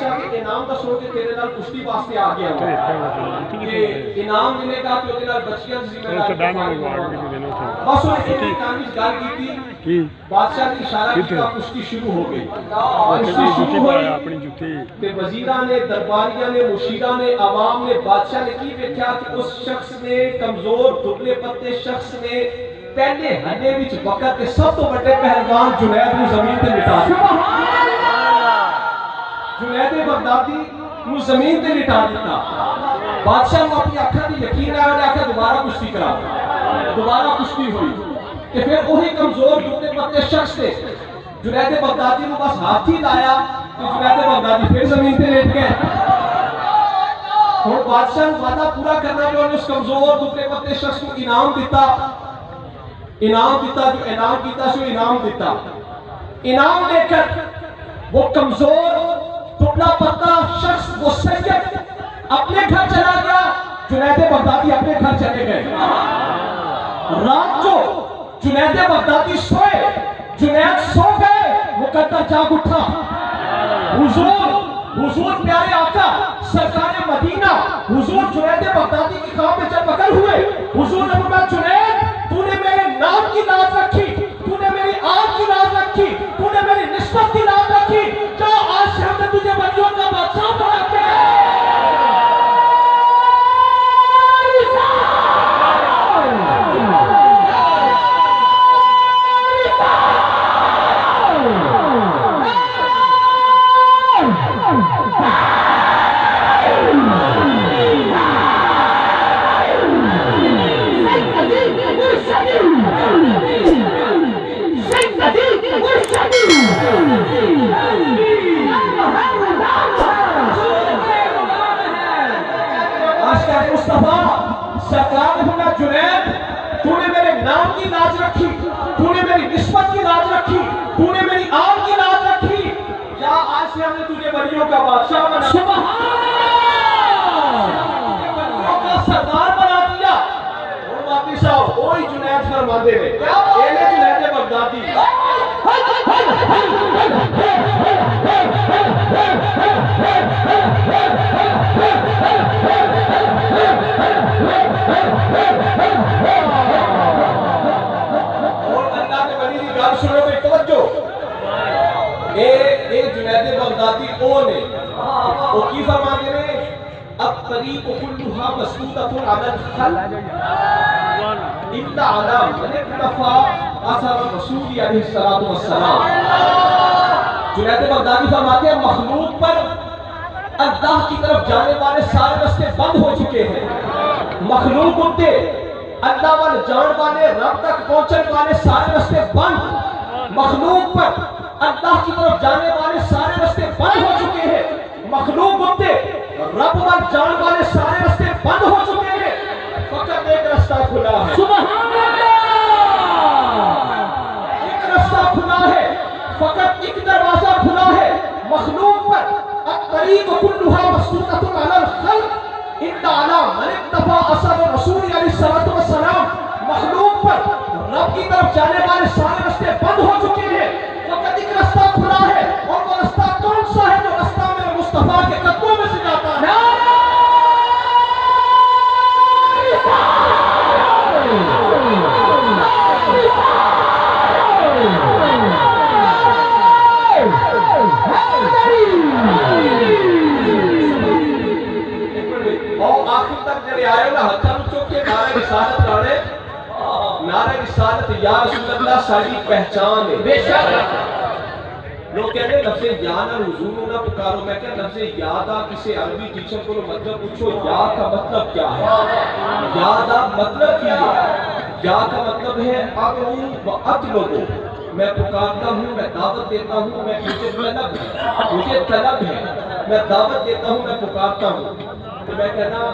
بادشاہ کے انعام کا سو کے تیرے نال کشتی واسطے آ گیا ہوں کہ انعام ملے گا کہ وہ بچیاں ذمہ داری بس وہ ایک کام گل کی بادشاہ کی اشارہ کیا کشتی شروع ہو گئی کشتی شروع ہوئی کہ وزیراں نے درباریاں نے مشیرہ نے عوام نے بادشاہ نے کی دیکھا کہ اس شخص نے کمزور دبلے پتلے شخص نے پہلے ہنے وچ وقت کے سب تو بڑے پہلوان جنید نو زمین تے لٹا دتا جنید بغدادی نو زمین تے لٹا دیتا بادشاہ کو اپنی اکھاں دی یقین آیا نے آکھیا دوبارہ کشتی کرا دوبارہ کشتی ہوئی کہ پھر وہی کمزور دبلے پتلے شخص نے جنید بغدادی نو بس ہاتھ ہی لایا کہ جنید بغدادی پھر زمین تے لیٹ گئے اور بادشاہ کو وعدہ پورا کرنا جو اس کمزور دبلے پتلے شخص کو انعام دیتا جو اعلان کیتا سو انعام دیتا انعام لے کر وہ کمزور دبلا پتلا شخص وہ سید اپنے گھر چلا گیا جنید بغدادی اپنے گھر چلے گئے رات کو جنید بغدادی سوئے جنید سو گئے مقدر جاگ اٹھا حضور پیارے آقا سرکار مدینہ حضور جنید بغدادی کی خواب میں جب مگر ہوئے حضور نے فرمایا جنید تو نے میرے نام کی لاز رکھی تو نے میری آنکھ کی لاز رکھی تو نے میری نسبت کی لاز رکھی جو آج سے ہم نے تجھے ولیوں کا بادشاہ بنا کے سرکار نے فرمایا جنید تو نے میرے نام کی لاز رکھی تو نے میری نسبت کی لاز رکھی تو نے میری آن کی لاز رکھی یا آج سے ہم نے تجھے ولیوں کا بادشاہ بنا سبحان ولیوں کا سردار بنا دیا اور واپس آؤ وہی جنید فرماندے نے یہ نے جنید بغدادی سنو بھئی توجہ اے جنید بغدادی او نے او کی فرماتے ہیں اب طریق کلھا مسدودۃ علی الخلق الا علی من اکتفى اثر رسول علیہ الصلوۃ والسلام جنید بغدادی فرماتے ہیں مخلوق پر اللہ کی طرف جانے والے سارے راستے بند ہو چکے ہیں مخلوق ہوتے اللہ والے جان والے رب تک پہنچنے والے سارے راستے بند مخلوق پر اللہ کی طرف جانے والے سارے راستے بند ہو چکے ہیں مخلوق ہوتے رب وال جان والے سارے راستے بند ہو چکے ہیں فقط ایک راستہ کھلا ہے سبحان اللہ ایک راستہ کھلا ہے فقط ایک دروازہ کھلا ہے مخلوق پر الطریق کلھا مسدودۃ علی الخلق الا علی من اکتفى اثر رسول علیہ الصلوۃ والسلام مخلوق پر رب کی طرف جانے والے سارے راستے بند ہو چکے ہیں فقط ایک راستہ کھلا ہے اور وہ راستہ کون سا ہے جو راستہ میرے مصطفیٰ کے قدموں میں سے جاتا ہے اور آخر تک جڑے آئے نا ہتھاں نوں چوک کے نعرہ رسالت لانے نعرہ رسالت یا رسول اللہ ساری پہچان ہے بے شک لوگ کہتے ہیں لفظ یا نہ حضور نہ پکارو میں کہتا لفظ یادا کسی عربی ٹیچر کو مطلب پوچھو یا کا مطلب کیا ہے یادا مطلب کیا ہے یا کا مطلب ہے ادعو و اطلب میں پکارتا ہوں میں دعوت دیتا ہوں میں مجھے طلب ہے میں دعوت دیتا ہوں میں پکارتا ہوں تو میں کہنا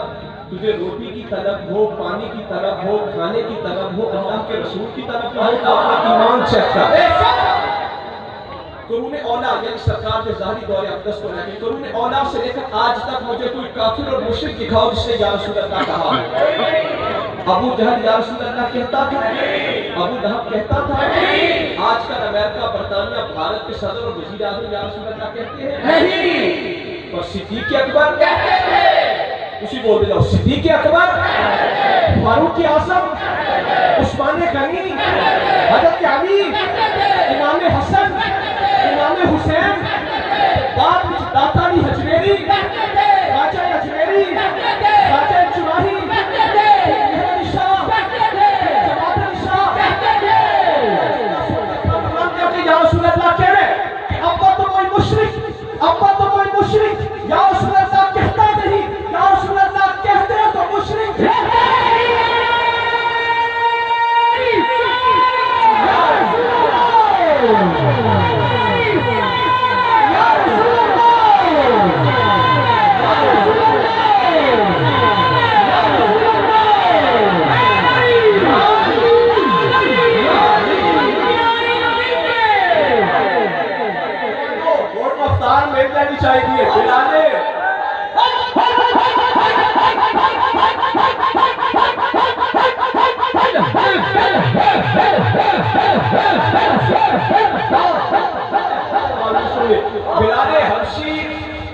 تجھے روٹی کی طلب ہو پانی کی طلب ہو کھانے کی طلب ہو اللہ کے رسول کی طلب ہو اپنا ایمان چیک کر قرون اولا یعنی سرکار کے ظاہری دور اقدس کو لے قرون اولا سے لے کر آج تک مجھے کوئی کافر اور مشرک دکھاؤ جس نے یا رسول اللہ کہا ابو جہل یا رسول اللہ کہتا تھا ابو لہب کہتا تھا آج کل امریکہ برطانیہ بھارت کے صدر اور وزیر اعظم یا رسول اللہ کہتے ہیں نہیں پر صدیق اکبر کہتے تھے. اسی بولتے جاؤ, صدیق اکبر, فاروق اعظم, عثمان غنی, حضرت علی, امام حسن, امام حسین, بعد وچ داتا علی حجویری, خواجہ اجمیری, خواجہ جماہی, مہر شاہ, جماعت علی شاہ, یا رسول اللہ کہہ رہے ابا تو کوئی مشرک, ابا تو کوئی مشرک, یا رسول اللہ کہتا نہیں, یا رسول اللہ کہتے ہیں تو مشرک. مل جانی چاہیے بلانے.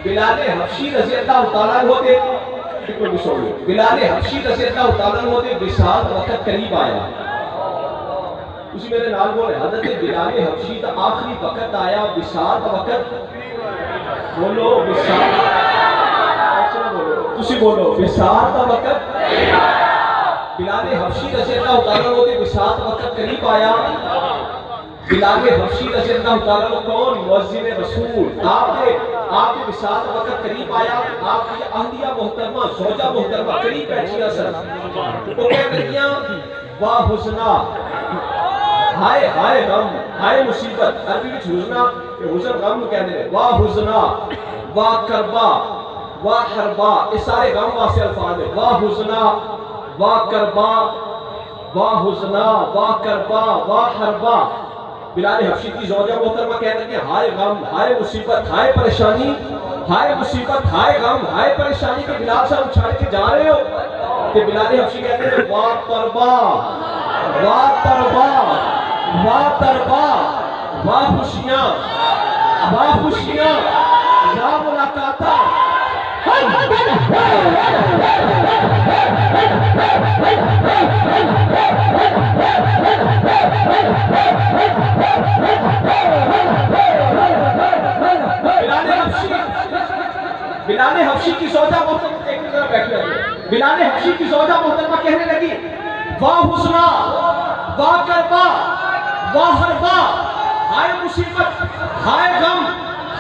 بلال حبشی رضی اللہ تعالیٰ عنہ دے بلال حبشی رضی اللہ تعالیٰ عنہ دے وصال وقت قریب آیا. اسی میرے نال بولے حضرت بلال حبشی دا آخری وقت آیا, وصال دا وقت بولو, وصال تسی بولو, وصال دا وقت. بلال حبشی رضی اللہ تعالیٰ عنہ دے وصال دا وقت قریب آیا. بلال حبشی رضی اللہ تعالیٰ عنہ کون؟ مؤذن رسول. آپ کے وصال دا وقت قریب آیا. آپ کی اہلیہ محترمہ, زوجہ محترمہ قریب بیٹھیا سر. وہ کہہ رہیاں واہ حسنا, ہائے ہائے غم, ہائے مصیبت. عربی وچ حزنا کہ حزن غم کہندے نے. واہ حزنا, واہ کربا, واہ حربا, یہ سارے غم واسطے الفاظ ہیں. واہ حزنا, واہ کربا, واہ حزنا, واہ کربا, واہ حربا. بلال حبشی کی زوجہ محترمہ کہتے ہیں ہائے غم, ہائے مصیبت, ہائے پریشانی, ہائے مصیبت, ہائے غم, ہائے پریشانی. کہ بلال صاحب چھاڑ کے جا رہے ہو. کہ بلال حبشی کہتے ہیں واہ تربا, واہ تربا, واہ تربا, واہ خوشیاں, واہ خوشیاں, واہ ملاقاتاں. بلال حبشی کی زوجہ محترمہ ایک طرح بیٹھ رہے. بلال حبشی کی زوجہ محترمہ کہنے لگی واہ حسنا, واہ کربا, واہ حربا, ہائے مصیبت, ہائے غم,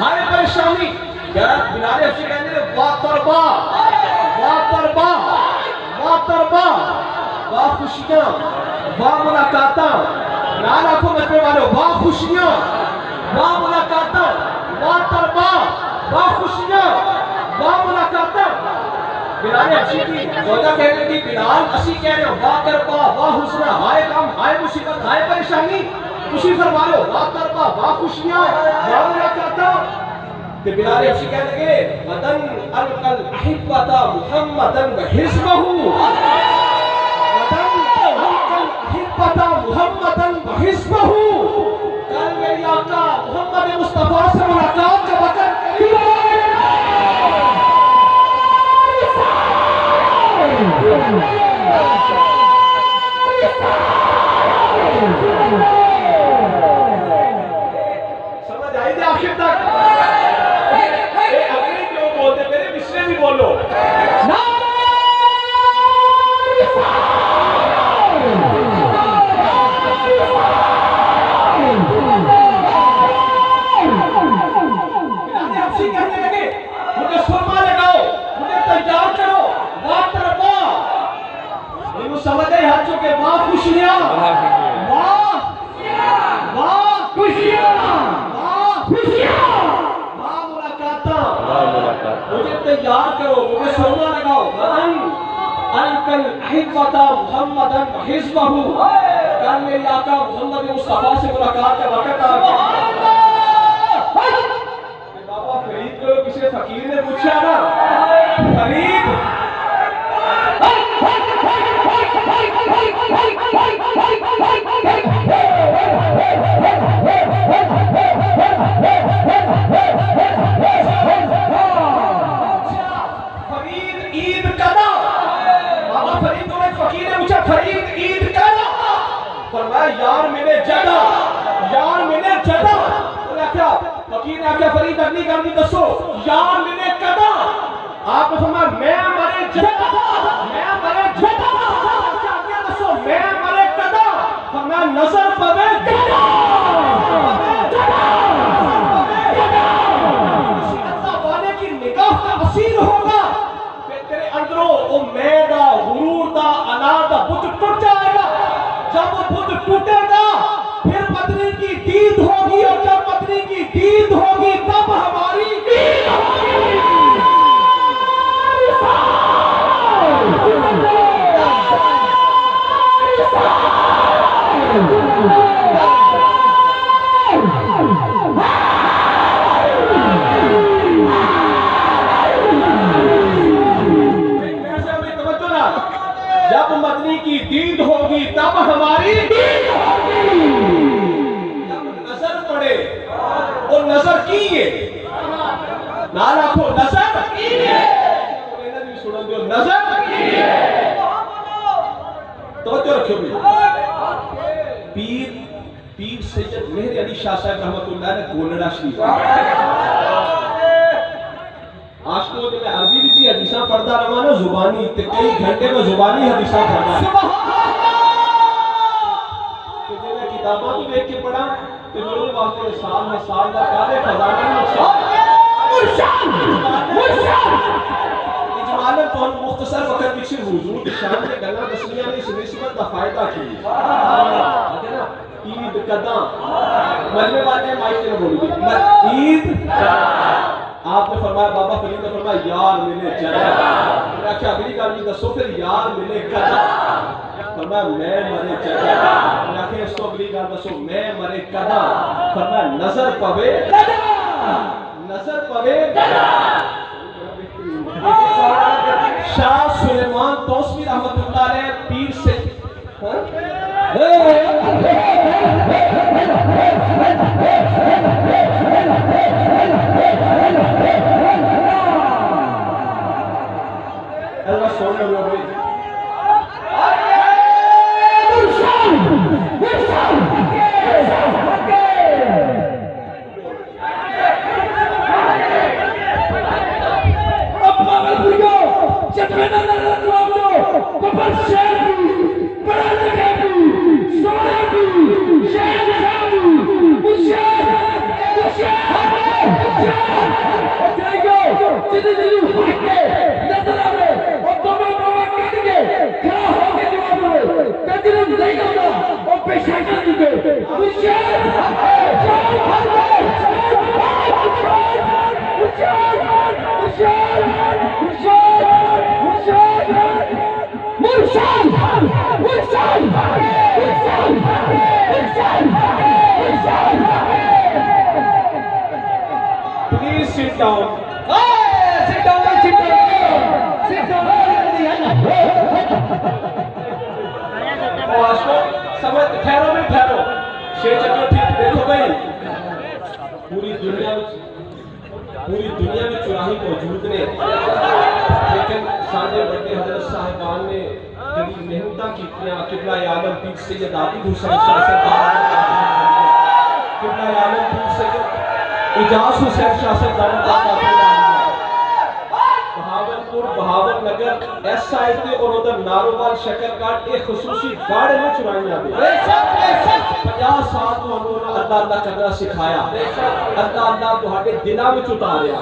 ہائے پریشانی. بلال حبشی کہنے لگے واہ تربا, واہ تربا, واہ تربا, واہ خوشیاں, واہ ملاقاتاں. نال آنکھوں میں والو, واہ خوشیاں, واہ ملاقاتاں, واہ تربا, واہ خوشیاں, واہ ملاقاتاں. بلال حبشی کی زوجہ کہنے لگی بلال اسی کہہ رہے ہو واہ کربا, واہ حسنا, ہائے غم, ہائے مصیبت, ہائے پریشانی. تسی فرما لو واہ کربا, واہ خوشیاں, واہ ملاقاتاں. کہ بلال حبشی کہنے لگے غدن القل احبتا محمدا وحزبہ, غدن القل احبتا محمدا وحزبہ. کل میری آقا محمد مصطفیٰ سے ملاقات کا وقت سمجھ آئی تھی آخر تک. اگلے کیوں بولتے, میرے مصرے بھی بولو. مجھے سرما لگاؤ, مجھے تیار کرو, واہ تربا. یہ سمجھ آئی ہاتھ چکے واہ خوشیاں, واہ واہ خوشیاں, واہ خوشیاں, واہ ملاقاتاں. مجھے تیار کرو, مجھے سرما لگاؤ. القل احبتا محمدا وحزبہ, کل میری آقا محمد مصطفیٰ سے ملاقات کا وقت آ گیا. بابا فرید کو کسی فقیر نے پوچھا نا, فرید پری تکنی کر دی دسو یار ملے کدا آپ نے فرمایا میں مرے جدا میں مرے جدا کیا دسو میں مرے کدا فرمایا نظر پوے جدا اللہ والے کی نگاہ کا اثیر ہوگا پھر تیرے اندروں وہ میں دا غرور دا انا دا بت ٹوٹ جائے گا جب وہ بت ٹوٹے گا پھر پتنی کی دید ہوگی اور جب پتنی کی دید ہوگی تب ہماری دید ہوگی جب مدنی کی دید ہوگی تب ہماری دید ہوگی جب نظر پڑے اور نظر کیے نالا کو نظر کیے نظر کیے توجہ رکھو پیر سید مہر علی شاہ صاحب رحمت اللہ نے گولڑا شریف آج کو میں عربی بھی چی حدیثاں پڑھتا رہا نا زبانی تے کئی گھنٹے میں زبانی حدیثاں پڑھنا کہ جو میں کتاباں تو دیکھ کے پڑھا کہ ضرور واسطے سال دا کارے خزانہ اجمالاً تو ہم مختصر وقت پیچھے حضور کی شان کے گلہ دسلیاں نے اس نسبت دا فائدہ کی عید قداں مجمع والے مائک نے بولی عید آپ نے فرمایا بابا فرید نے فرمایا یار ملے جدا میں نے کہا اگلی گل بھی دسو پھر یار ملے قدا فرمایا میں مرے جدا میں نے کہا اس کو اگلی گل دسو میں مرے قدا فرمایا نظر پوے نظر پوے شاہ سلیمان توسوی رحمت اللہ علیہ پیر سے اللہ سونے میں ہوئی Please sit down. Sit down. سمجھ ٹھہرو شیر چکر ٹھیک دیکھو بھائی پوری دنیا میں چراہی موجود نے لیکن سارے بڑے حضرت صاحبان نے جب محنتاں کیتیاں قبلہ عالم پیر سید عابد حسین شاہ صاحب قبلہ عالم پیر سید اجاز حسین شاہ صاحب بہاول نگر ایس سائڈ تے اور ادھر نارووال شکر کاٹ ایک خصوصی گاڑے میں چرائیاں دے 50 سال تو انہوں نے اللہ کرنا سکھایا اللہ تہاڈے دلاں وچ اتاریا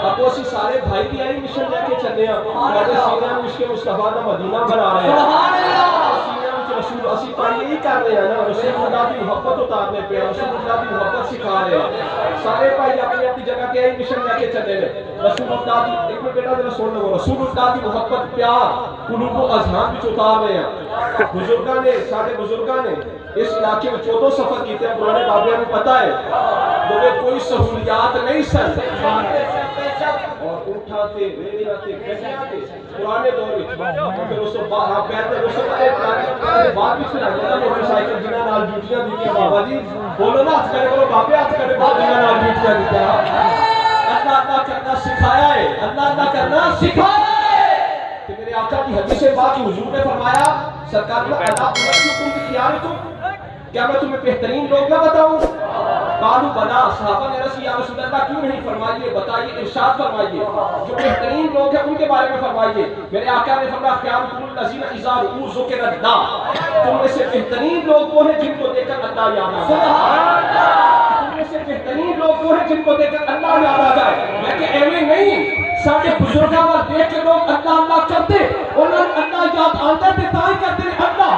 اب اسی سارے بھائی بھی آئی مشن لے کے چلے ہیں ہمارے سینے میں مشک مصطفیٰ دا مدینہ بنا رہے ہیں سبحان اللہ سینے میں رسول اسی پڑھ یہی کر رہے ہیں نا رسول اللہ کی محبت اتارنے پہ رسول اللہ کی محبت سکھا رہے ہیں سارے بھائی اپنی اپنی جگہ کے آئی مشن لے کے چلے ہیں رسول اللہ کی ایک میں بیٹا ذرا سن لو رسول اللہ کی محبت پیار قلوب و اذہان وچ اتار رہے ہیں بزرگاں نے سارے بزرگاں نے اس علاقے میں 14 سفر کیتے ہیں پرانے بابیاں کو پتہ ہے جو کوئی سہولیات نہیں سن اور اٹھا تے ریڑا تے گڈیاں تے پرانے دور وچ پھر اس تو بعد پہلے اس سے بعد وچ لگا موٹر سائیکل جنہاں نال ڈیوٹیاں دتیاں بابا جی بولو نا ہاتھ کرے کرو بابے ہاتھ کرے بابا جنہاں نال ڈیوٹیاں دتیاں اللہ کرنا سکھایا ہے اللہ کرنا سکھایا ہے کہ میرے آقا کی حدیث پاک حضور نے فرمایا سرکار نے ادا انکم بخیارکم کیا میں تمہیں بہترین لوگ نہ بتاؤں قالوا بلا صحابہ نے رسول یا رسول اللہ کیوں نہیں فرمائیے، بتائیے، ارشاد فرمائیے، جو بہترین لوگ ہیں ان کے بارے میں فرمائیے۔ میرے آقا نے فرمایا خیارکم الذین اذا رؤوا ذکر اللہ، تم میں سے بہترین لوگ وہ ہیں جن کو دیکھ کر اللہ یاد آ جائے۔ تم میں سے بہترین لوگ وہ ہیں جن کو دیکھ کر اللہ یاد آ جائے۔ میں کہ ایویں نہیں، سارے بزرگاں وال دیکھ کے لوگ اللہ اللہ کرتے، انہوں نے اللہ یاد آتا تے تاں ہی کرتے ہیں اللہ۔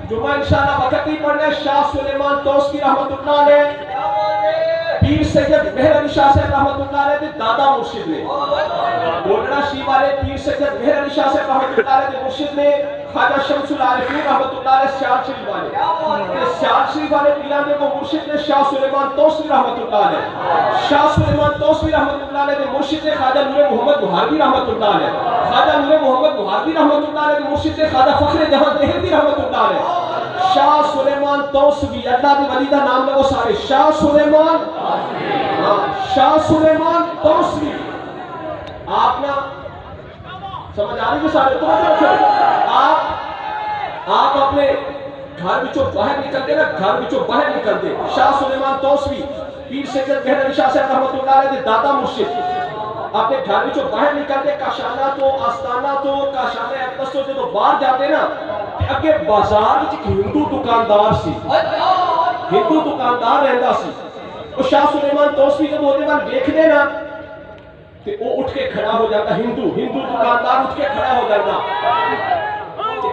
جمعہ انشاءاللہ وقت ہی پڑھنا ہے۔ شاہ سلیمان توسیفی رحمت اللہ علیہ، پیر سید مہر علی شاہ صاحب رحمت اللہ علیہ دے دادا مرشد نے، گولڑا شریف والے پیر سید مہر علی شاہ صاحب رحمت اللہ علیہ دے مرشد نے، خواجہ شمس العارفین رحمت اللہ علیہ سیال شریف والے، سیال شریف والے پیران دے کو مرشد نے شاہ سلیمان توسیفی رحمت اللہ علیہ، شاہ سلیمان توسیفی رحمت اللہ علیہ دے مرشد نے خواجہ نور محمد بہاروی رحمت اللہ علیہ، خواجہ نور محمد بہاروی رحمت اللہ علیہ دے مرشد نے خواجہ فخر جہاں دہلوی رحمت اللہ علیہ۔ شاہ سلیمان توسیفی، اللہ دی ولی دا نام لگو سارے، شاہ سلیمان، شاہ سلیمان توسیفی۔ آپ نا سمجھ آ رہی ہے سارے تو آپ اپنے گھر بچوں باہر نکلتے نا، گھر بچوں باہر نکلتے، شاہ سلیمان توسیفی پیر سید مہر علی شاہ صاحب رحمت اللہ علیہ دے دادا مرشد، اپنے گھر بچوں باہر نکلتے، کاشانہ تو آستانہ تو کاشانہ اقدس تو جب باہر جاتے نا، اگے بازار وچ ایک ہندو دکاندار سی، ہندو دکاندار رہندا سی، وہ شاہ سلیمان توسیفی جب ہوتے وال دیکھدے نا تے وہ اٹھ کے کھڑا ہو جاتا، ہندو دکاندار اٹھ کے کھڑا ہو جاتا،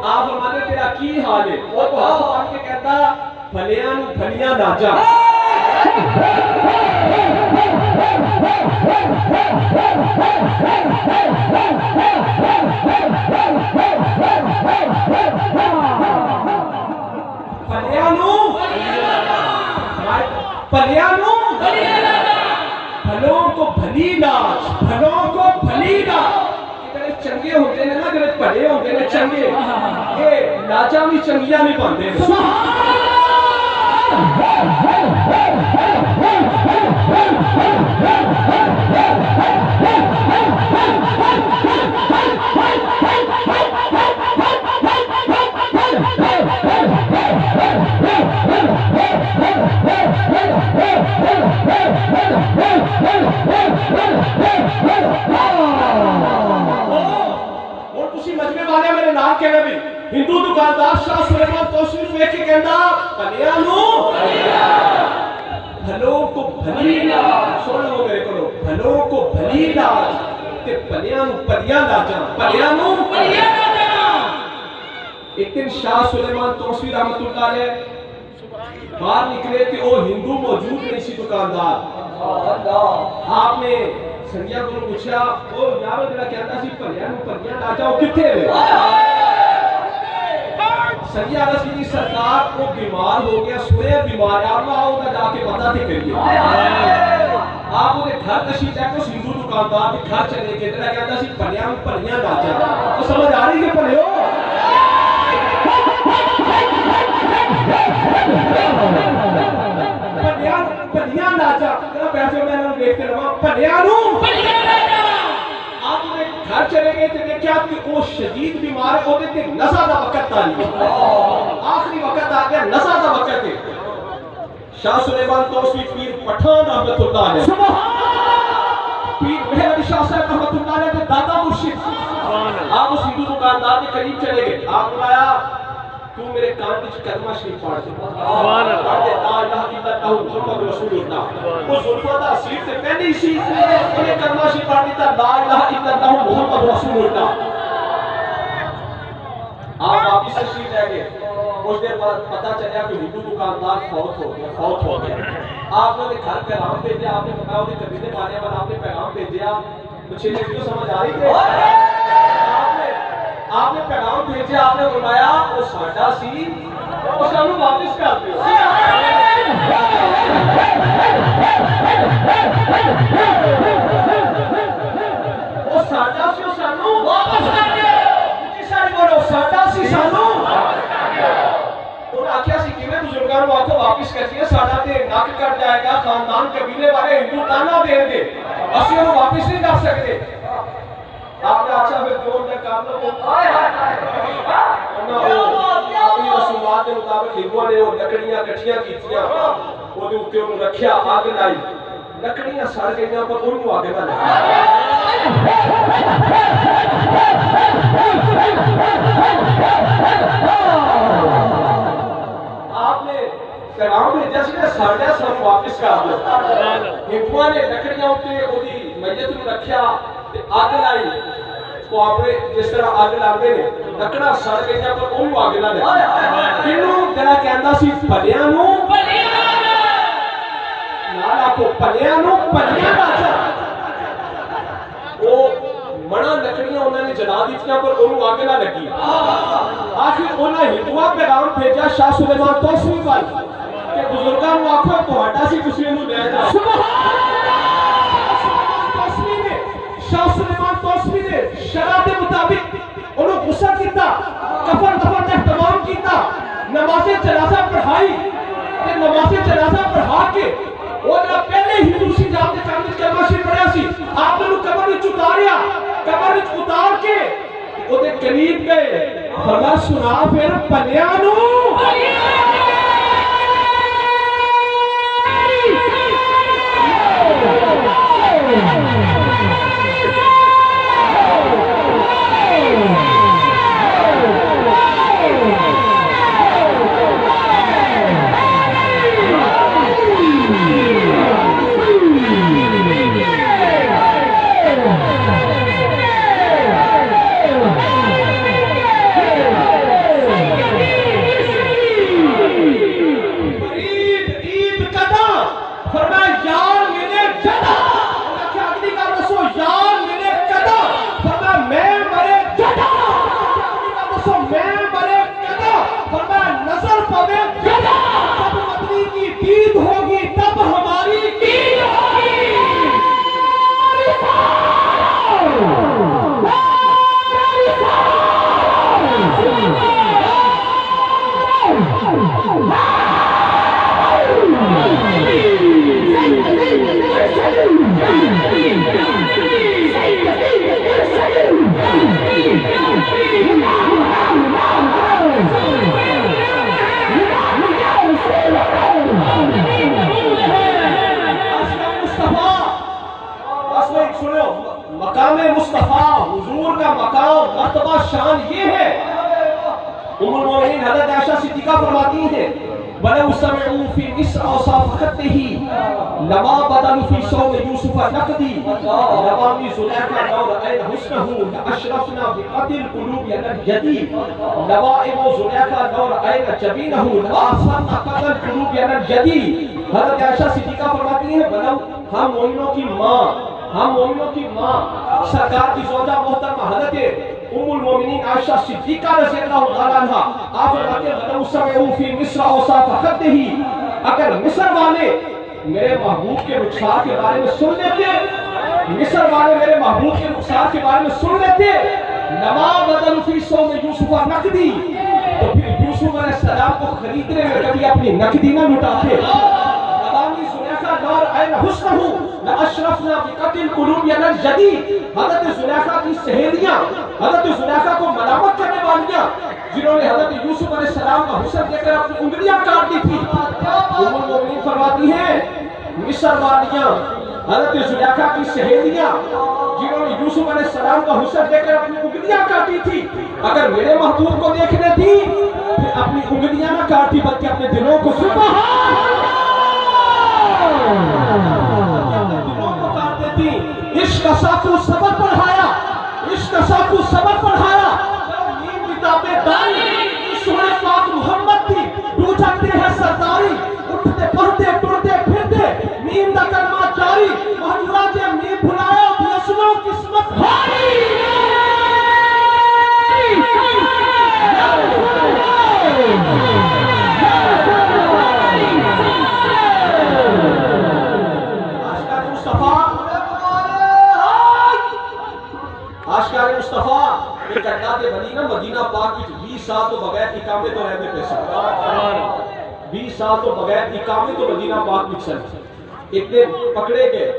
آپ فرماتے تیرا کی حال ہے؟ وہ تو ہاتھ پاڑ کے کہتا بھلیاں نو بھلیاں نہ جا۔ بھلوں کو بھلی لاج، بھلوں کو بھلی لاج، جڑے چنگے ہوندے نے نا، جڑے بھلے ہوندے نے چنگے، یہ لاجاں بھی چنگیاں نہیں پاندے۔ ہندو دکاندار شاہ سلیمان توسیفی نو ویکھ کے کہندا بھلیاں نو بھلوں کو بھلی لاج، سن لو میرے کولو، بھلوں کو بھلی لاج تے بھلیاں نو بھلیاں لاجاں، بھلیاں نو بھلیاں لاجاں۔ ایک دن شاہ سلیمان توسیفی رحمت اللہ علیہ باہر نکلے تے وہ ہندو موجود نہیں سی دکاندار۔ آپ نے سنگیا کو پوچھا او یارو جڑا کہندا سی بھلیاں نو بھلیاں لاجاں او کتھے ہے؟ سنگیا رسی جی سرکار کو بیمار ہو گیا، سنے بیمار ہے، آپ آؤ گا جا کے پتہ تھی کریے۔ آپ انہیں گھر تشریف لے کے اس ہندو دکاندار کے گھر چلے گئے، جڑا کہتا سی بھلیاں نو بھلیاں لاجاں، تو سمجھ آ رہی ہے بھلیو؟ بھلیاں لاجاں، ذرا بیٹھو میں انہوں دیکھتے رہا، بھلیاں نو بھلیاں لاجاں۔ آپ انہیں گھر چلے گئے تھے، دیکھا کہ وہ شدید بیمار ہے، وہ دیکھتے نزا دا وقت تاری ہے، آخری وقت آ گیا، نزا دا وقت ہے۔ شاہ سلیمان توسیفی پیر پٹھان رحمت اللہ علیہ، پیر مہر علی شاہ صاحب رحمت اللہ علیہ کے دادا مرشد، آپ اس ہندو دکاندار کے قریب چلے گئے، آپ نے آیا تو میرے کان وچ کلمہ شریف پڑھ دے، لا الہ الا اللہ محمد رسول اللہ۔ وہ زلفوں دا سیٹ سے پہلی سی انہیں کلمہ شریف پڑھ دیتا، لا الہ الا اللہ محمد رسول اللہ۔ آپ واپس تشریف لے گئے، کچھ دیر بعد پتہ چلیا کہ ہندو دکاندار فوت ہو گیا۔ آپ نے گھر پیغام بھیجا، آپ نے بتایا انہیں قبیلے والے پر آپ نے پیغام بھیجا، کچھ ویڈیو سمجھ آ رہی تھی؟ آپ نے پیغام بھیجا، آپ نے فرمایا وہ ساڈا سی، وہ سانو واپس کر دیو۔ وہ ساڈا سی، وہ سانو واپس کر دیو۔ جی ساری بولو، ساڈا سی سانو واپس کر دیو۔ انہوں نے آکھیا سی کیویں بزرگاں نوں آکھو واپس کر دیا، ساڈا تے نک کٹ جائے گا خاندان قبیلے والے ہندو تانا دیں گے اسی انہوں واپس نہیں کر سکتے آپ نے اچھا پھر کیوں نے کام لو اپنی رسومات کے مطابق ہندوؤں نے وہ لکڑیاں کٹھیاں کیتیاں وہ دے اوپر انہوں رکھیا آگ لائی لکڑیاں سڑ گئیاں پر انہوں آگے نہ لگا آپ نے پیغام بھیجا سی نے ساڑھا سب واپس کر دو ہندوؤں نے لکڑیاں اوپر وہ دی میت میں رکھیا آگ لائی تو آپ نے جس طرح آگ لاندے نے لکڑا سڑ گئیاں پر انہوں آگے نہ لگا انہوں جڑا کہندا سی پلیاں نو نالا کو پلیاں نو پلیاں راجا وہ مڑا لکڑیاں انہوں نے جلا دیتیاں پر انہوں آگے نہ لگی آخر انہوں ہندوؤں پیغام بھیجا شاہ سلیمان توسوی وال کہ بزرگاں نو آکھو تہاڈا سی تسی انہوں لے جاؤ شاہ سلیمان توسوی نے شرع کے مطابق انہوں غسل کیتا کفن دفن کا اہتمام کیتا نماز جنازہ پڑھائی کہ نماز جنازہ پڑھا کے وہ جب پہلے ہندو سی جاب کے کام کلمہ شریف پڑھیا سی آپ نے قبر وچ اتاریا قبر وچ اتار کے وہ دے قریب گئے فرمایا سنا پھر پلیاں نو مقام مصطفیٰ حضور کا مقام مرتبہ شان یہ ہے ام المومنین حضرت عائشہ صدیقہ فرماتی ہیں وَلَوْ سَمِعُوا فِي مِصْرَ أَوْصَافَ خَطِّهِ لَمَا بَدَلُوا فِي صَوْمِ يُوسُفَ نَقْدِي لَوَامِ زُلَيْخَا لَوْ رَأَيْنَ حُسْنَهُ لَأَشْرَفْنَا بِقَتْلِ الْقُلُوبِ عَلَى الْجَدِيدِ لَوَائِمُ زُلَيْخَا لَوْ رَأَيْنَ جَبِينَهُ لَأَحْسَنَّا قَتْلَ الْقُلُوبِ عَلَى الْجَدِيدِ حضرت عائشہ صدیقہ فرماتی ہیں وَلَوْ ہم مومنوں کی ماں سرکار کی زوجہ محترمہ حضرت ام المومنین عائشہ صدیقہ رضی اللہ تعالیٰ عنہ آپ فرماتے ہیں وَلَوْ سَمِعُوا فِي مِصْرَ أَوْصَافَ خَطِّهِ اگر مصر والے میرے محبوب کے رخسار کے بارے میں سن لیتے مصر والے میرے محبوب کے رخسار کے بارے میں سن لیتے لَمَا بَدَلُوا فِي صَوْمِ يُوسُفَ نَقْدِي تو پھر یوسف علیہ السلام کو خریدنے میں کبھی اپنی نقدی نہ لٹاتے لَأَشْرَفْنَا بِقَتْلِ الْقُلُوبِ عَلَى الْجَدِيدِ حضرت زلیخا کی سہیلیاں حضرت زلیخا کو ملامت کرنے والیاں جنہوں نے حضرت یوسف علیہ السلام کا حسن دے کر اپنی انگلیاں کاٹ دی تھی ام المومنین فرماتی ہیں مصر والیاں حضرت زلیخا کی سہیلیاں جنہوں نے یوسف علیہ السلام کا حسن دے کر اپنی انگلیاں کاٹی تھی اگر میرے محبوب کو دیکھنے تھی پھر اپنی انگلیاں نہ کاٹی بلکہ اپنے دلوں کو عشق ساکو سبق پڑھایا عشق ساکو سبق پڑھایا نیند کتابیں داری سورہ پاک محمد کی ڈوجھتے ہیں سرداری اٹھتے پڑھتے ٹرتے پھرتے نیند کا کلمہ جاری محجورہ جے نیند بھلایا بھیسنوں قسمت بھاری آشکار مصطفیٰ ایک اٹھاتے بنی نا مدینہ پاک کی 20 سال تو بغیر اقامے تو رہتے پیسے 20 سال تو بغیر اقامے تو مدینہ پاک میں چل اتنے پکڑے گئے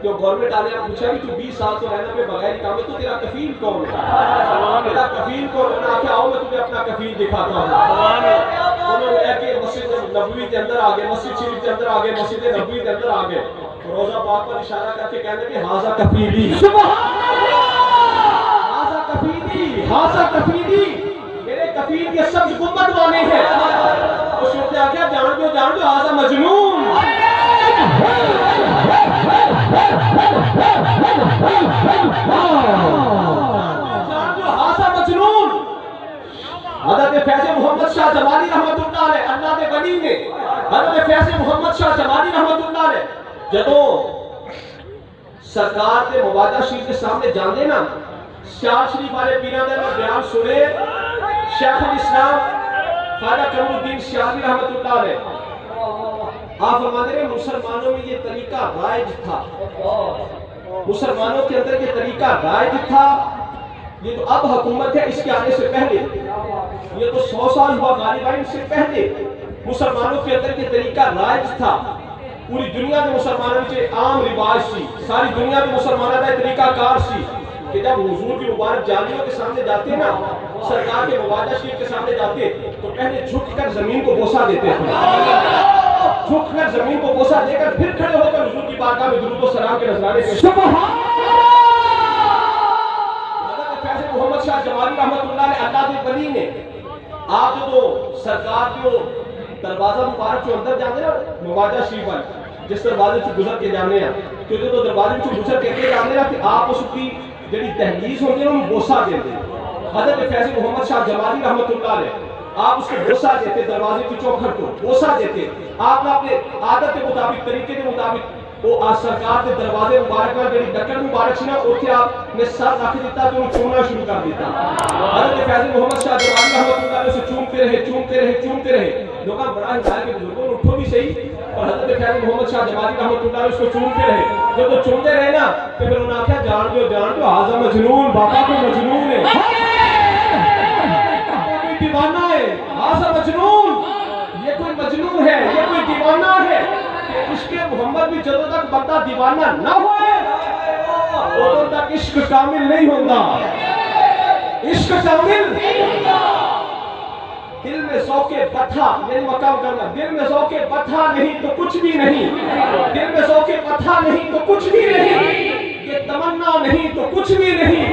کہ گورنمنٹ والے نے پوچھا کہ تو 20 سال تو رہنا پہ بغیر اقامے تو تیرا کفیل کون ہے؟ تیرا کفیل کون ہے؟ آخیا آؤ میں تمہیں اپنا کفیل دکھاتا ہوں۔ انہوں نے کہ مسجد نبوی کے اندر آگے، مسجد شریف کے اندر آگے، مسجد نبوی کے اندر آگے، روزہ پاک پر اشارہ کر کے کہنے کہ ہاذا کفیلی، ہاذا کفیلی، ہاذا کفیلی، میرے کفیل یہ سبز گنبد والے ہیں۔ اس نے آخیا جان دو ہاذا مجنون، حضرت فیض محمد شاہ جمالی رحمت اللہ علیہ، اللہ دے ولی نے حضرت فیض محمد شاہ جمالی رحمت اللہ علیہ جدوں سرکار دے مواجہ شریف کے سامنے جاندے نا، شاہ شریف والے پیران دے بیان سنے، شیخ الاسلام خواجہ کمر الدین شاہی رحمت اللہ علیہ آپ فرماتے ہیں مسلمانوں میں یہ طریقہ رائج تھا، مسلمانوں کے اندر یہ طریقہ رائج تھا، یہ تو اب حکومت ہے، اس کے آنے سے پہلے یہ تو 100 سال ہوا غالب آئی، اس سے پہلے مسلمانوں کے اندر یہ طریقہ رائج تھا، پوری دنیا میں مسلمانوں میں عام رواج سی، ساری دنیا میں مسلمانوں کا طریقہ کار سی کہ جب حضور کی مبارک جانیوں کے سامنے جاتے ہیں نا، سرکار کے مواجہ شریف کے سامنے جاتے تو پہلے جھک کر زمین کو بوسہ دیتے تھے، جھک کر زمین کو بوسہ دے کر پھر کھڑے ہو کر حضور کی بارگاہ میں درود و سلام کے نذرانے پیش محمد شاہ جمالی رحمت اللہ علیہ اللہ دے ولی نے آپ جو سرکار جو دروازہ مبارک جو اندر جانے نا مواجہ شریف والے جس دروازے سے گزر کے جانے ہیں کیونکہ تو دروازے سے گزر کے جانے نا کہ آپ اس کی جڑی تحلیز ہوتی ہے انہوں بوسہ دیتے حضرت فیض محمد شاہ جمالی رحمت اللہ علیہ آپ اس کو بوسہ دیتے، دروازے کی چوکھٹ کو بوسہ دیتے، آپ نے اپنے عادت کے مطابق طریقے کے مطابق وہ سرکار کے دروازے مبارک میں جڑی ڈکر مبارک سی نا اوتھے آپ نے سر رکھ دیتا تو انہوں چومنا شروع کر دیتا۔ حضرت فیض محمد شاہ جمالی رحمت اللہ علیہ سے چومتے رہے لوگاں بڑا ہدایت کے بزرگوں اٹھو بھی صحیح اور حضرت فیض محمد شاہ جمالی رحمت اللہ علیہ اس کو چومتے رہے، جب وہ چومتے رہے نا تو پھر انہوں نے آخیا جان دو ہاذا مجنون، باپا کو مجنون ہے، کوئی دیوانہ ہے، ہاذا مجنون، یہ کوئی مجنون ہے، یہ کوئی دیوانہ ہے۔ عشق محمد بھی جدوں تک بندہ دیوانہ نہ ہوئے ادوں تک عشق کامل نہیں ہوتا، عشق کامل دل میں ذوق بتھا، یعنی مقام کرنا، دل میں ذوق بتھا نہیں تو کچھ بھی نہیں، دل میں ذوق بتھا نہیں تو کچھ بھی نہیں، یہ تمنا نہیں تو کچھ بھی نہیں،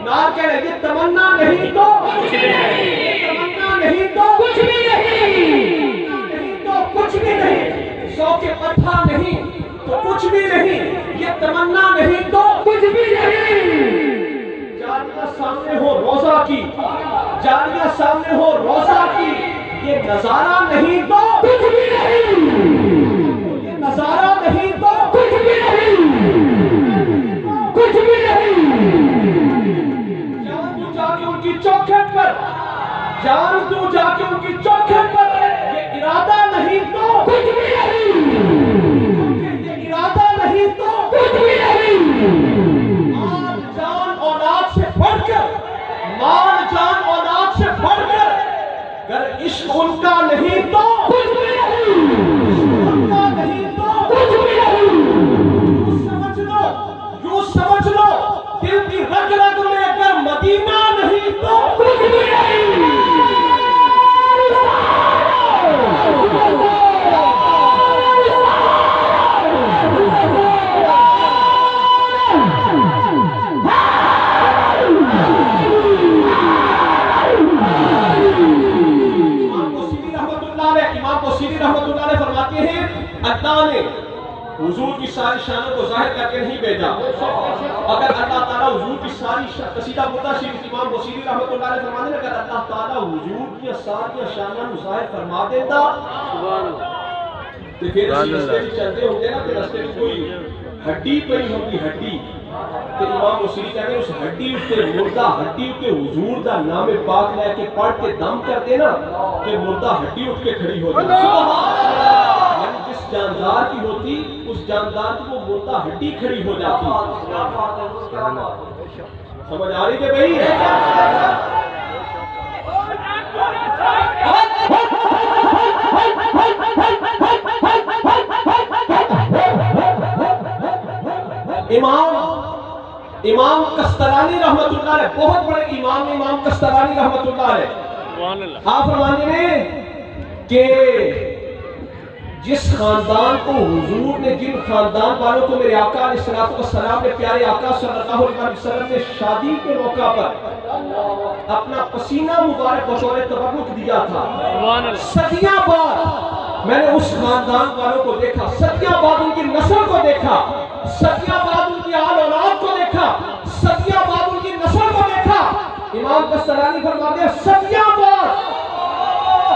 نار کہہ رہے یہ تمنا نہیں تو کچھ بھی نہیں، تمنا نہیں تو کچھ بھی نہیں، نہیں تو کچھ بھی نہیں، ذوق بتھا نہیں تو کچھ بھی نہیں، یہ تمنا نہیں تو کچھ بھی نہیں۔ جاریہ سامنے ہو روزہ کی، جاریہ سامنے ہو روزہ کی، یہ نظارہ نہیں تو کچھ بھی نہیں، یہ نظارہ نہیں تو کچھ بھی نہیں، کچھ بھی نہیں۔ جان تو جا کے ان کی چوکھٹ پر، جان تو جا کے ان کی چوکھٹ پر، یہ ارادہ نہیں تو کچھ بھی نہیں، یہ ارادہ نہیں تو کچھ بھی نہیں۔ آج جان اولاد سے بڑھ کر، مال جان اولاد سے بڑھ کر، اگر عشق ان کا نہیں تو کچھ بھی نہیں، عشق ان کا نہیں تو کچھ بھی نہیں۔ یوں سمجھ لو دل کی رگ رگ میں اگر مدینہ نہیں تو کچھ بھی نہیں۔ اللہ نے حضور کی ساری شانوں کو ظاہر کر کے نہیں بھیجا، اگر اللہ تعالیٰ حضور کی ساری قصیدہ بردہ شریف امام بصیری رحمۃ اللہ علیہ فرمانے اگر اللہ تعالیٰ حضور کی ساری شانوں کو ظاہر فرما دیتا تو پھر اسی رستے بھی چلتے ہوں گے نا کہ رستے میں کوئی ہڈی پئی ہوگی، ہڈی تو امام بصیری کہتے ہیں اس ہڈی اتے مردہ ہڈی اتے حضور دا نام پاک لے کے پڑھ کے دم کر دینا کہ مردہ ہڈی اٹھ کے کھڑی ہو جائے، جس جاندار کی ہوتی اس جاندار کی وہ مردہ ہڈی کھڑی ہو جاتی۔ سمجھ آ رہی کہ بھئی امام قسطلانی رحمت اللہ علیہ، بہت بڑے امام قسطلانی رحمت اللہ علیہ، آپ فرماتے ہیں کہ جس خاندان کو حضور نے، جن خاندان والوں کو میرے آقا علیہ السلام نے، پیارے آقا صلی اللہ علیہ وسلم نے شادی کے موقع پر اپنا پسینہ مبارک بطور تبرک دیا تھا، صدیاں بعد میں نے اس خاندان والوں کو دیکھا، صدیاں بعد ان کی نسل کو دیکھا، صدیاں بعد ان کی آل اولاد کو دیکھا، صدیاں بعد ان کی نسل کو دیکھا۔ امام قسطلانی فرماتے ہیں صدیاں بعد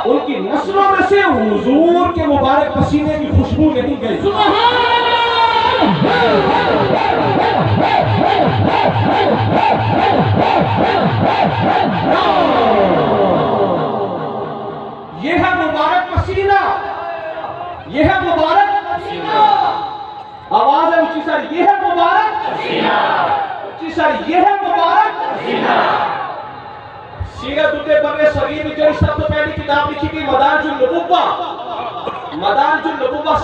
ان کی نسلوں میں سے حضور کے مبارک پسینے کی خوشبو نہیں گئی۔ یہ ہے مبارک پسینہ، یہ ہے مبارک پسینہ، آواز ہے اونچی ساری، یہ ہے مبارک پسینہ، اونچی ساری، یہ ہے مبارک پسینہ۔ سیرت بر صغیر میں جو سب سے پہلی کتاب لکھی گئی مدارج النبوہ،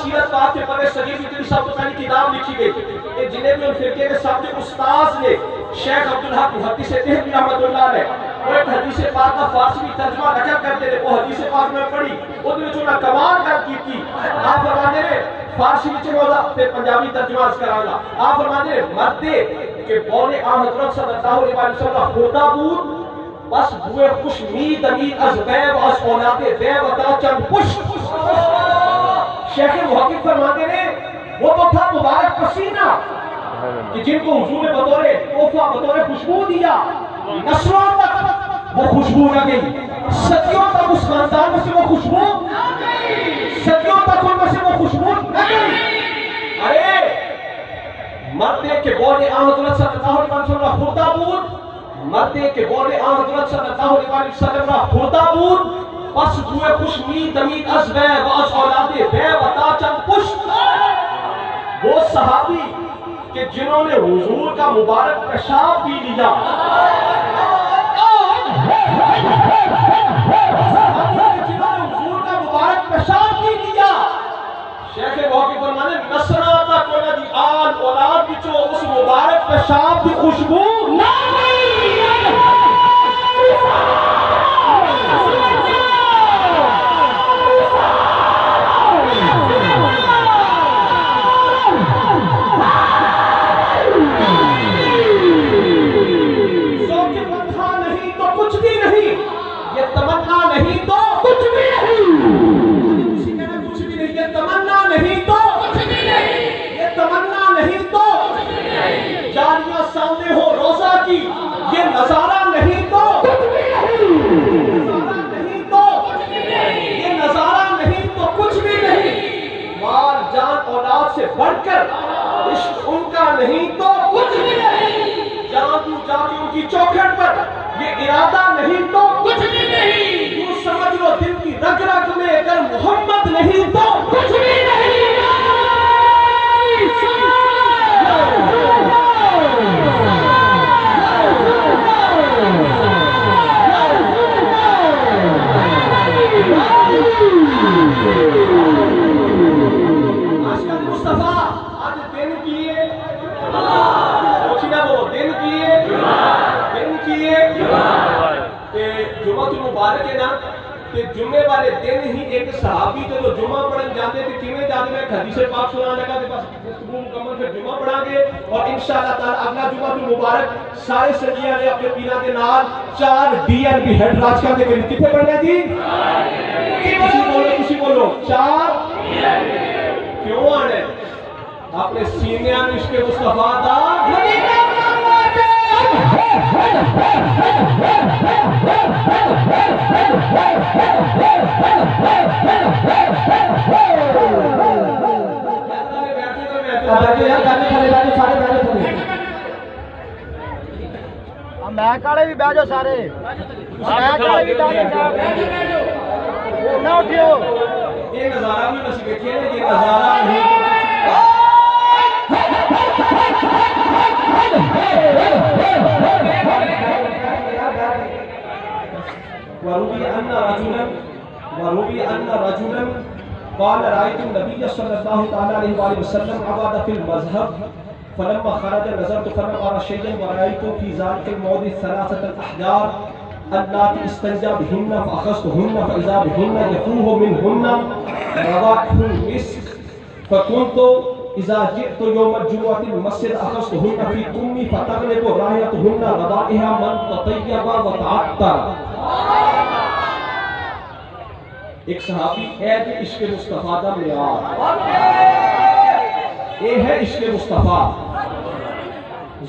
سیرت پاک کے بر صغیر میں جو سب سے پہلی کتاب لکھی گئی، کہ جنہیں بھی ان فرقے کے سابق استاذ نے شیخ عبدالحق محدث دہلوی رحمۃ اللہ علیہ، وہ ایک حدیث پاک کا فارسی میں ترجمہ رکھا کرتے تھے، وہ حدیث پاک میں پڑھی، اس میں جو کمال کر کی تھی، آپ فرماتے ہیں فارسی میں چلوگا پھر پنجابی ترجمہ کراں گا، آپ فرماتے ہیں مردے کہ بول حضرت صلی اللہ علیہ وسلم ہوتا بود بس بوئے خوش مید امید از بیب از اولاد بیب عطا چند پشت۔ شیخ محقق فرماتے ہیں وہ تو تھا مبارک پسینہ کہ جن کو حضور نے بطور تحفہ، بطور خوشبو دیا، نسلوں تک وہ خوشبو نہ گئی، صدیوں تک اس خاندان میں سے وہ خوشبو نہ گئی، صدیوں تک ان میں سے وہ خوشبو نہ گئی۔ ارے مردے کے بولے حضرت صلی اللہ علیہ وسلم خدا بود، مردے کے بولے حضرت صلی اللہ علیہ وسلم خدا بود پس بوئے خوش مید امید از بیب از اولاد بیب عطا چند پشت۔ وہ صحابی کہ جنہوں نے حضور کا مبارک پیشاب بھی لیا، جنہوں نے حضور کا مبارک پیشاب بھی لیا، شیخ محقق فرمانے نسرا تک کوئی دی آل اولاد بچو اس مبارک پیشاب کی خوشبو نہ سامنے ہو روزہ کی، یہ نظارہ نہیں تو کچھ بھی نہیں، نظارہ نہیں تو کچھ بھی نہیں، یہ نظارہ نہیں تو کچھ بھی نہیں، مال جان اولاد سے بڑھ کر عشق ان کا نہیں تو کچھ بھی نہیں، جادو جاتی ان کی چوکھٹ پر یہ ارادہ نہیں تو کچھ بھی نہیں، یوں سمجھ لو دل کی رگ رگ میں اگر محمد نہیں تو کچھ بھی نہیں۔ مبارک ہے نا کہ جمعے والے دن ہی ایک صحابی تھے جو جمعہ پڑھن جاتے تھے، کیویں جاتے میں حدیث پاک سنانے لگا تے بس گفتگو مکمل پھر جمعہ پڑھا گے، اور انشاءاللہ تعالی اگلا جمعہ المبارک سارے سنگیاں نے اپنے پیروں کے نال 4 DNP ہیڈ راج کرنے کے لیے کتنے پڑھنے جی؟ کسی بولو 4 کیوں آنے اپنے سینے میں عشق مصطفیٰ دا میک والے بھی بہ جاؤ سارے، میک والے بھی بہ جاؤ، نہ اٹھیو، یہ نظارہ بھی نصیب دیکھیے نا، یہ نظارہ نہیں وروي أن رجلا قال رأيت النبي صلى الله عليه وسلم عبد في المذهب فلما خرج نظرت فلم أرى شيئا ورأيت في ذلك الموضع ثلاثة الأحجار اللاتي استنجى بهن فأخذتهن فإذا بهن يفوه منهن روائح المسك فكنت إذا جئت يوم الجمعة المسجد أخذتهن في كمي فتغلب رائحتهن روائح من تطيب وتعطر. ایک صحابی ہے جو عشق مصطفیٰ کا معیار، یہ ہے عشق مصطفیٰ.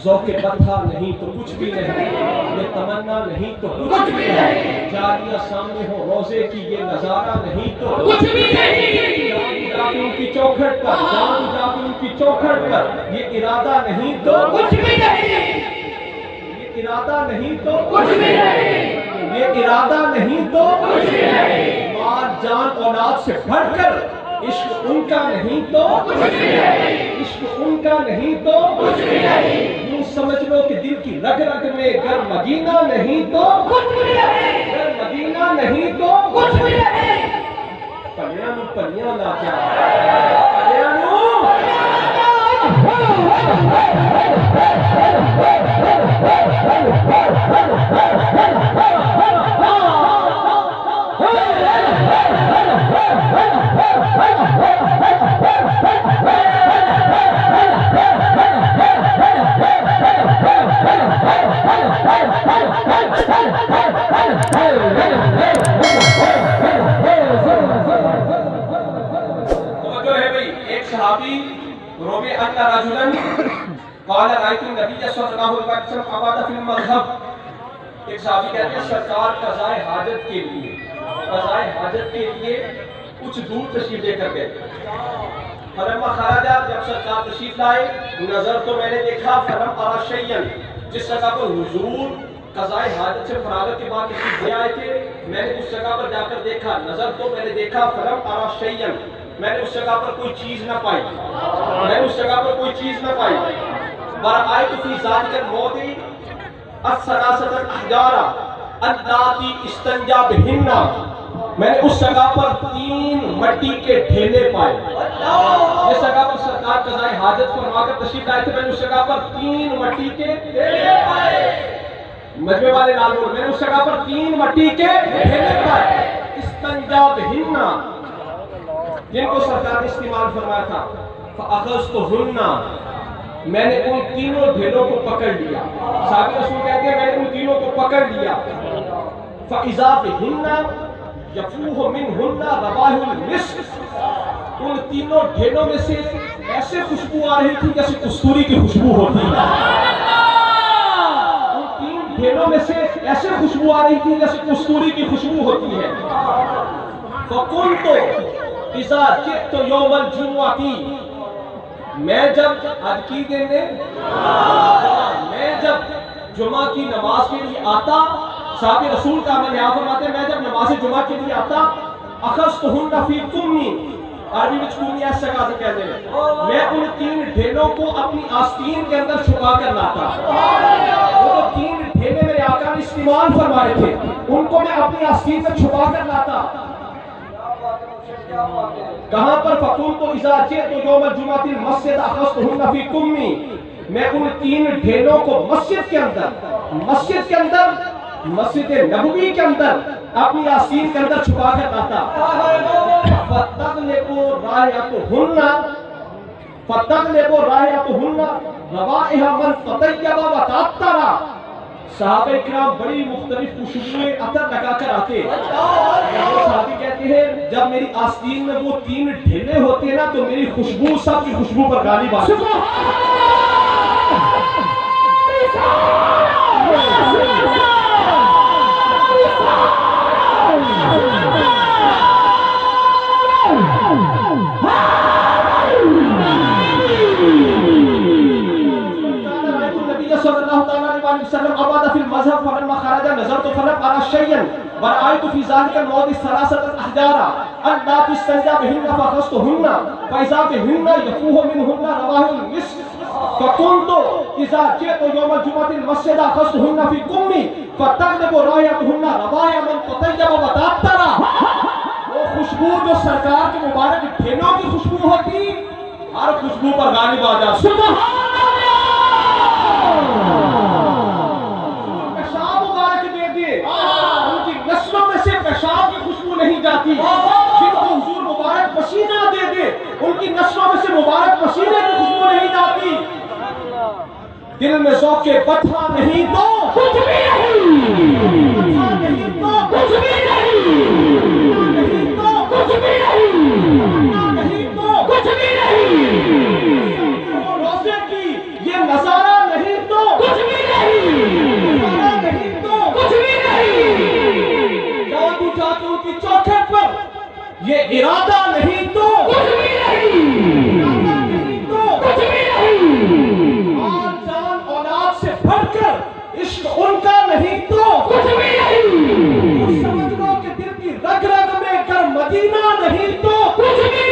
ذوق بطھا نہیں تو کچھ بھی نہیں، یہ تمنا نہیں تو کچھ بھی نہیں، جاریہ سامنے ہو روزے کی یہ نظارہ نہیں تو کچھ بھی نہیں. جان ان کی چوکھٹ پر، جان ان کی چوکھٹ پر، یہ ارادہ نہیں تو کچھ بھی نہیں، یہ ارادہ نہیں تو کچھ بھی نہیں، یہ ارادہ نہیں تو کچھ بھی نہیں. مال جان اولاد سے بڑھ کر عشق ان کا نہیں تو کچھ بھی نہیں، عشق ان کا نہیں تو کچھ بھی نہیں. یوں سمجھ لو کہ دل کی رگ رگ میں گر مدینہ نہیں تو کچھ بھی نہیں، گر مدینہ نہیں تو کچھ بھی نہیں. پلیاں نو پلیاں لا کیا پلیاں نو صحابی روی ان رجلا قال رأيت النبي صلی اللہ علیہ وسلم عباد فی المذهب. ایک صحابی کہتے ہیں سرکار قضاء حاجت کے لیے کچھ دور تشریف لے کر گئے. فلما خرجا، جب سرکار تشریف لائے، نظر تو میں نے دیکھا فلم ارى شيئا، جس جگہ پر حضور قضاء حاجت سے فراغت کے بعد تشریف لے آئے تھے، میں نے اس جگہ پر جا کر دیکھا، نظر تو میں نے دیکھا فلم ارى شيئا، میں نے اس جگہ پر کوئی چیز نہ پائی، ورأيت في ذلك الموضع الثلاثة الأحجار اللاتي استنجى بهن، میں نے اس جگہ پر 3 مٹی کے ڈھیلے پائے. جس جگہ پر سرکار قضاء حاجت فرما کر تشریف لائے تھے، میں نے اس جگہ پر 3 مٹی کے ڈھیلے پائے. مجمع والے لال بول، میں نے اس جگہ پر 3 مٹی کے ڈھیلے پائے. استنجى بهن، جن کو سرکار نے استعمال فرمایا تھا. فَأَخَذْتُهُنَّ، میں نے ان تینوں ڈھیلوں کو پکڑ لیا. صحابی رسول کہتے ہیں میں نے ان تینوں کو پکڑ لیا. فَإِذَا بِهِنَّ يَفُوهُ مِنْهُنَّ رَوَائِحُ الْمِسْكِ، ان تینوں ڈھیلوں میں سے ایسے خوشبو آ رہی تھی جیسے کستوری کی خوشبو ہوتی ہے. ان 3 ڈھیلوں میں سے ایسے خوشبو آ رہی تھی جیسے کستوری کی خوشبو ہوتی ہے. فَقُلْتُ اذا جئت یوم الجمعہ، میں جب جمعہ کی نماز کے لیے آتا، صحابی رسول کا عمل یہاں فرماتے ہیں میں جب نماز جمعہ کے لیے آتا، اخذتهن فی کمی، عربی میں کمی ایسا کہتے کہتے ہیں، میں ان 3 ڈھیلوں کو اپنی آستین کے اندر چھپا کر لاتا. وہ 3 ڈھیلے میرے آقا نے استعمال فرمائے تھے، ان کو میں اپنی آستین میں چھپا کر لاتا. کہاں پر فَقُلْتُ اِذَا جِئْتُ يَوْمَ الْجُمْعَةِ الْمَسْجِدَ أَخَذْتُهُنَّ فِي كُمِّي، میں ان 3 ڈھیلوں کو مسجد کے اندر مسجد نبوی کے اندر اپنی آستین کے اندر چھپا کر لاتا. فَتَغْلِبُ رَائِحَتُهُنَّ رَوَائِحَ مَنْ تَطَيَّبَ وَتَعَطَّرَ. صحابہ اکرام بڑی مختلف خوشبوئیں عطر لگا کر آتے. صحابی کہتے ہیں جب میری آستین میں وہ 3 ڈھیلے ہوتے ہیں نا تو میری خوشبو سب کی خوشبو پر غالب آتی. عباد فی المذهب فلما خرج نظرت فلم ارى شيئا ورأيت في ذلك الموضع 3 الأحجار اللاتي استنجى بهن فأخذتهن فإذا بهن يفوه منهن روائح المسك. فكنت إذا جئت يوم الجمعة المسجد أخذتهن في كمي فتغلب رائحتهن روائح من تطيب وتعطر. وہ خوشبو جو سرکار کے مبارک ڈھیلوں کی خوشبو ہوتی، ہر خوشبو پر غالب آ جاتی. جاتی جن کو حضور مبارک پسینہ دے دے ان کی نسلوں میں سے مبارک پسینے کی خوشبو نہیں جاتی دل میں ذوق بطھا نہیں تو کچھ بھی نہیں بطھا نہیں تو کچھ بھی نہیں تو کچھ بھی نہیں تو کچھ بھی نہیں روزے کی یہ نظارہ نہیں تو کچھ بھی نہیں تو کچھ بھی نہیں دادو چاچو کی چوکھٹ پر یہ ارادہ نہیں تو کچھ بھی نہیں ارادہ نہیں تو کچھ بھی نہیں آن جان اولاد سے بڑھ کر عشق ان کا نہیں تو کچھ بھی نہیں سمجھ لو کہ دل کی رگ رگ میں گر مدینہ نہیں تو کچھ بھی